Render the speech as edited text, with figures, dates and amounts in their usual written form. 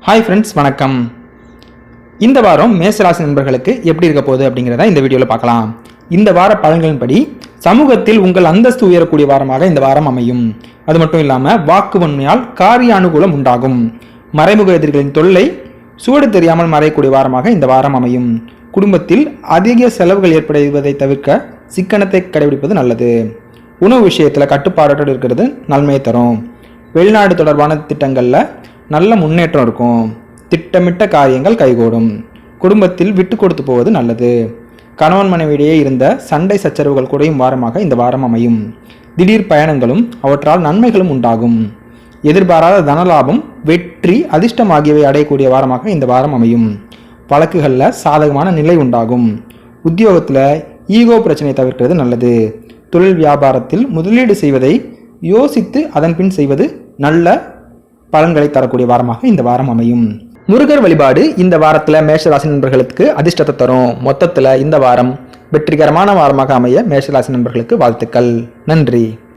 Hi friends, வணக்கம். இந்த வாரம் மேசராசி நண்பர்களுக்கு எப்படி இருக்க போகுது அப்படிங்கிறத இந்த வீடியோவில் பார்க்கலாம். இந்த வார பலன்களின்படி சமூகத்தில் உங்கள் அந்தஸ்து உயரக்கூடிய வாரமாக இந்த வாரம் அமையும். அது மட்டும் இல்லாமல் வாக்கு வன்மையால் காரிய அனுகூலம் உண்டாகும். மறைமுக எதிரிகளின் தொல்லை சூடு தெரியாமல் மறையக்கூடிய வாரமாக இந்த வாரம் அமையும். குடும்பத்தில் அதிக செலவுகள் ஏற்படுவதை தவிர்க்க சிக்கனத்தை கடைபிடிப்பது நல்லது. உணவு விஷயத்தில் கட்டுப்பாடோடு இருக்கிறது நன்மையை தரும். வெளிநாடு தொடர்பான திட்டங்களில் நல்ல முன்னேற்றம் இருக்கும். திட்டமிட்ட காரியங்கள் கைகூடும். குடும்பத்தில் விட்டு கொடுத்து போவது நல்லது. கணவன் மனைவியிடையே இருந்த சண்டை சச்சரவுகள் குறையும் வாரமாக இந்த வாரம் அமையும். திடீர் பயணங்களும் அவற்றால் நன்மைகளும் உண்டாகும். எதிர்பாராத தனலாபம், வெற்றி, அதிர்ஷ்டம் ஆகியவை அடையக்கூடிய வாரமாக இந்த வாரம் அமையும். வழக்குகளில் சாதகமான நிலை உண்டாகும். உத்தியோகத்தில் ஈகோ பிரச்சனையை தவிர்க்கிறது நல்லது. தொழில் வியாபாரத்தில் முதலீடு செய்வதை யோசித்து அதன் பின் செய்வது நல்ல பலன்களை தரக்கூடிய வாரமாக இந்த வாரம் அமையும். முருகர் வழிபாடு இந்த வாரத்தில் மேஷராசி நண்பர்களுக்கு அதிர்ஷ்டத்தை தரும். மொத்தத்தில் இந்த வாரம் வெற்றிகரமான வாரமாக அமைய மேஷராசி நண்பர்களுக்கு வாழ்த்துக்கள். நன்றி.